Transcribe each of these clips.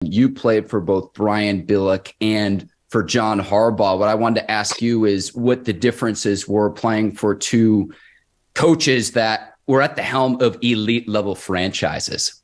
You played for both Brian Billick and for John Harbaugh. What I wanted to ask you is what the differences were playing for two coaches that were at the helm of elite level franchises.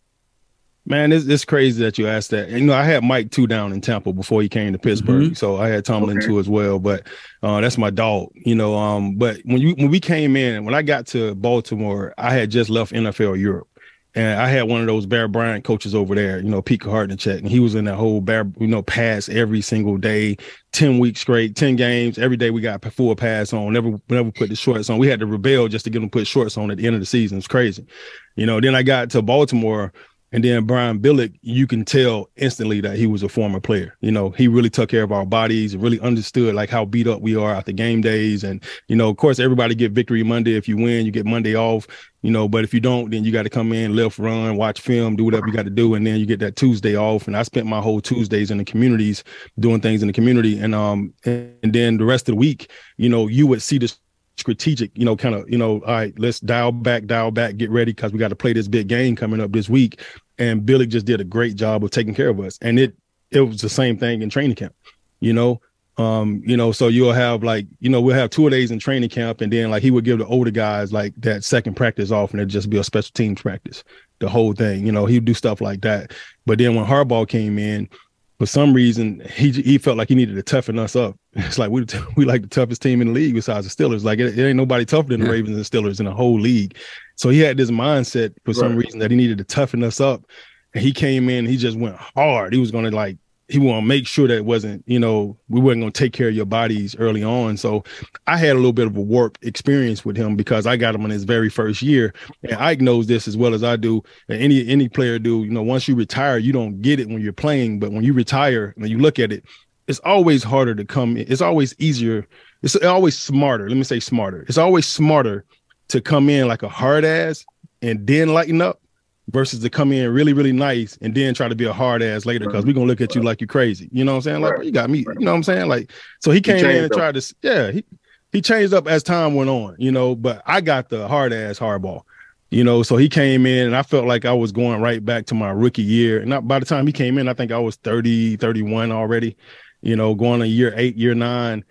Man, it's crazy that you asked that. And, I had Mike too down in Tampa before he came to Pittsburgh. So I had Tomlin too as well. But that's my dog, But when we came in, when I got to Baltimore, I had just left NFL Europe. And I had one of those Bear Bryant coaches over there, Pete Hartnett, and he was in that whole Bear, pass every single day, 10 weeks straight, 10 games. Every day we got full pass on, never put the shorts on. We had to rebel just to get them to put shorts on at the end of the season. It's crazy. Then I got to Baltimore. And then Brian Billick, you can tell instantly that he was a former player. He really took care of our bodies and really understood like how beat up we are after game days. And, of course, everybody get victory Monday. If you win, you get Monday off, but if you don't, then you got to come in, lift, run, watch film, do whatever you got to do. And then you get that Tuesday off. And I spent my whole Tuesdays in the communities doing things in the community. And then the rest of the week, you would see this strategic, all right, let's dial back, get ready because we got to play this big game coming up this week. And Billy just did a great job of taking care of us. And it was the same thing in training camp, so you'll have we'll have 2 days in training camp. And then he would give the older guys that second practice off and it'd just be a special teams practice, the whole thing, he'd do stuff like that. But then when Harbaugh came in, for some reason, he felt like he needed to toughen us up. It's like we like the toughest team in the league besides the Steelers. It ain't nobody tougher than the Ravens and Steelers in the whole league. So he had this mindset for some reason that he needed to toughen us up. And he came in, he just went hard. He was going to he want to make sure that it wasn't, we weren't going to take care of your bodies early on. So I had a little bit of a warped experience with him because I got him in his very first year. And Ike knows this as well as I do. And any player do, once you retire, you don't get it when you're playing. But when you retire, when you look at it, it's always harder to come in. It's always easier. It's always smarter. Let me say smarter. It's always smarter to come in like a hard ass and then lighten up versus to come in really, really nice and then try to be a hard ass later because we're going to look at you like you're crazy. You know what I'm saying? Well, you got me. You know what I'm saying? So he came in and tried to, he changed up as time went on, but I got the hard ass Harbaugh, so he came in and I felt like I was going right back to my rookie year. And by the time he came in, I think I was 30, 31 already, going on year 8, year 9.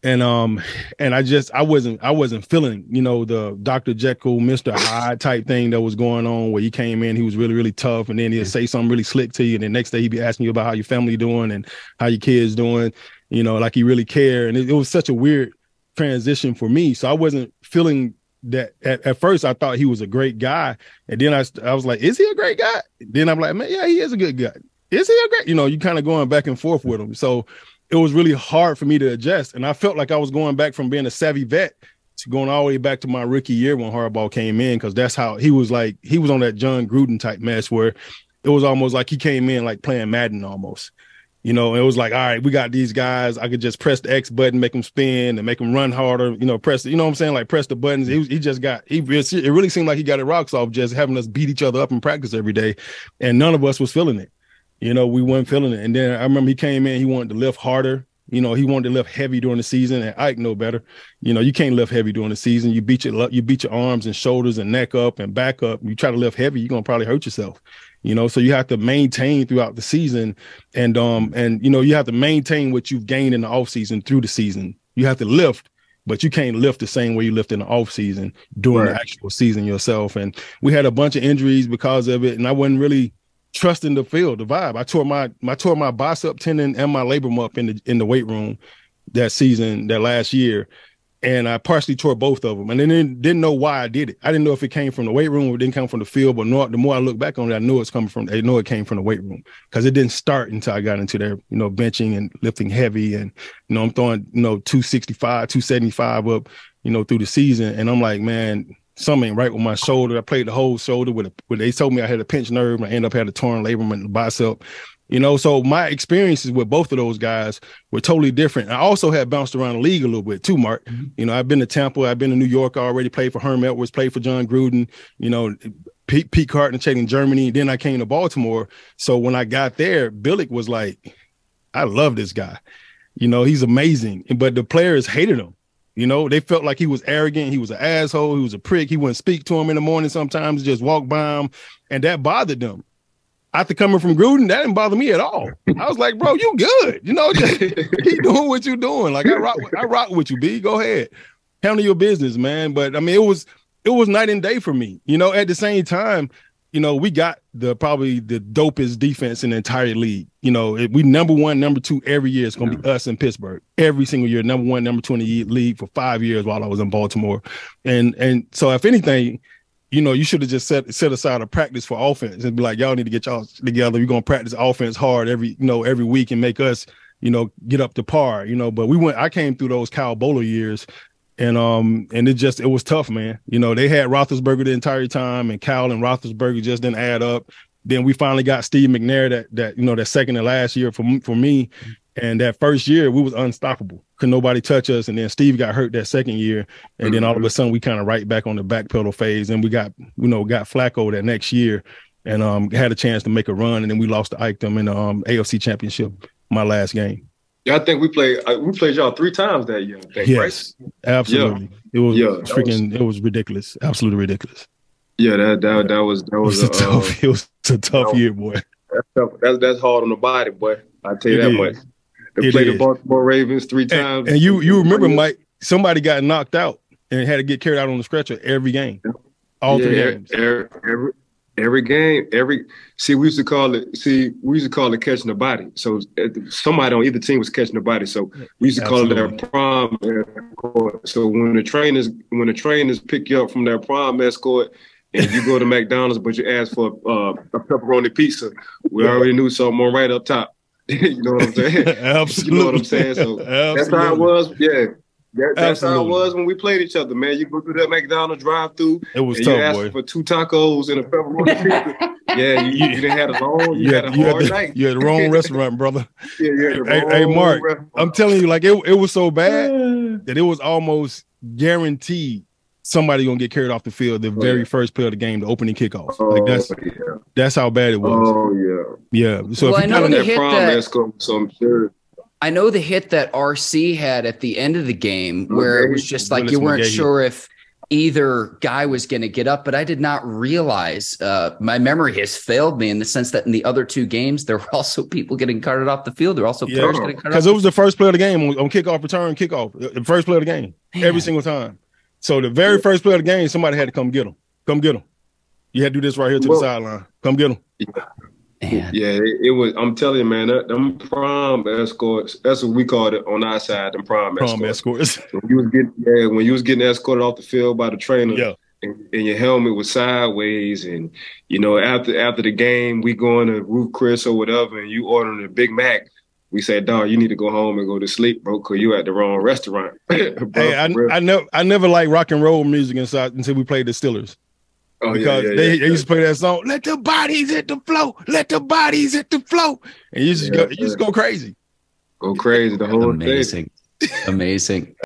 And I wasn't feeling, the Dr. Jekyll, Mr. Hyde type thing that was going on where he came in, he was really, really tough. And then he'd say something really slick to you. And the next day he'd be asking you about how your family doing and how your kids doing, like he really cared. And it was such a weird transition for me. So I wasn't feeling that at first I thought he was a great guy. And then I was like, is he a great guy? Then I'm like, man, yeah, he is a good guy. Is he a great, you kind of going back and forth with him. So it was really hard for me to adjust. And I felt like I was going back from being a savvy vet to going all the way back to my rookie year when Harbaugh came in, because that's how he was he was on that John Gruden type mess where it was almost like he came in like playing Madden almost. It was like, all right, we got these guys. I could just press the X button, make them spin and make them run harder, press, what I'm saying? Press the buttons. It really seemed like he got it rocks off just having us beat each other up in practice every day. And none of us was feeling it. We weren't feeling it. And then I remember he came in, he wanted to lift harder. He wanted to lift heavy during the season, and Ike know better. You can't lift heavy during the season. You beat your arms and shoulders and neck up and back up. You try to lift heavy, you're going to probably hurt yourself. So you have to maintain throughout the season. And you have to maintain what you've gained in the off season through the season. You have to lift, but you can't lift the same way you lift in the off season during the actual season yourself. And we had a bunch of injuries because of it. And I wasn't really trusting the field, the vibe. I tore my bicep tendon and my labrum up in the weight room that last year. And I partially tore both of them. And then didn't know why I did it. I didn't know if it came from the weight room or it didn't come from the field. But the more I look back on it, I know it came from the weight room because it didn't start until I got into there, benching and lifting heavy. And, I'm throwing, 265, 275 up, through the season. And I'm like, man, something ain't right with my shoulder. I played the whole shoulder with they told me I had a pinched nerve and I ended up having a torn labrum in the bicep. So my experiences with both of those guys were totally different. I also had bounced around the league a little bit too, Mark. I've been to Tampa, I've been to New York already, played for Herm Edwards, played for John Gruden, Pete Hartnett in Germany. Then I came to Baltimore. So when I got there, Billick was like, I love this guy. He's amazing. But the players hated him. They felt like he was arrogant. He was an asshole. He was a prick. He wouldn't speak to him in the morning sometimes, just walk by him. And that bothered them. after coming from Gruden, that didn't bother me at all. I was like, bro, you good. You know, just keep doing what you're doing. Like, I rock with you, B. Go ahead. Handle your business, man. But I mean, it was night and day for me. You know, at the same time, you know, we got probably the dopest defense in the entire league. You know, we number one, number two every year. It's going to be us in Pittsburgh every single year. Number one, number two in the league for 5 years while I was in Baltimore. And so if anything, you know, you should have just set aside a practice for offense and be like, y'all need to get y'all together. We're going to practice offense hard every week and make us, you know, get up to par, you know. But I came through those Kyle Bowler years. And it was tough, man. You know, they had Roethlisberger the entire time, and Kyle and Roethlisberger just didn't add up. Then we finally got Steve McNair that second to last year for me. And that first year we was unstoppable. Could nobody touch us. And then Steve got hurt that second year. And then all of a sudden we kind of right back on the back pedal phase. And we got Flacco that next year and had a chance to make a run. And then we lost to Ike them in the AFC Championship, my last game. Yeah, I think we played y'all 3 times that year. I think, yes, right? Absolutely. Yeah. It was ridiculous. Absolutely ridiculous. Yeah, that was a tough year, boy. That's hard on the body, boy. I tell you that much. They played the Baltimore Ravens 3 times. And you remember, Mike, somebody got knocked out and had to get carried out on the stretcher every game. All 3 games. Every game, we used to call it catching the body. So somebody on either team was catching the body. So we used to call it their prime escort. So when the trainers pick you up from their prime escort and you go to McDonald's, but you ask for a pepperoni pizza, we already knew something on right up top. You know what I'm saying? Absolutely. You know what I'm saying? So that's how it was. Yeah. That's how it was when we played each other, man. You go through that McDonald's drive-through. It was and tough, you asked for 2 tacos and a pepperoni pizza. Yeah, you didn't have a long. You had a hard night. You had the wrong restaurant, brother. Yeah, hey, Mark, restaurant. I'm telling you, like it was so bad that it was almost guaranteed somebody gonna get carried off the field the very first play of the game, the opening kickoff. That's how bad it was. Oh yeah. So well, if you got that prom escort, so I'm sure. I know the hit that RC had at the end of the game where it was just like you weren't sure if either guy was going to get up, but I did not realize my memory has failed me in the sense that in the other 2 games, there were also people getting carted off the field. There were also players getting carted off. Because it was the first play of the game on kickoff, return, kickoff, the first play of the game, every single time. So the very first play of the game, somebody had to come get them. Come get them. You had to do this right here to the sideline. Come get them. Yeah, it was. I'm telling you, man, them prom escorts. That's what we called it on our side. Them prom escorts. When you was getting escorted off the field by the trainer, and your helmet was sideways, and you know after the game, we going to Ruth Chris or whatever, and you ordering a Big Mac. We said, dog, you need to go home and go to sleep, bro, because you at the wrong restaurant. Bro, hey, I never liked rock and roll music until we played the Steelers. Because they used to play that song, let the bodies hit the flow, let the bodies hit the flow. And you just go crazy. Go crazy the whole thing. Amazing.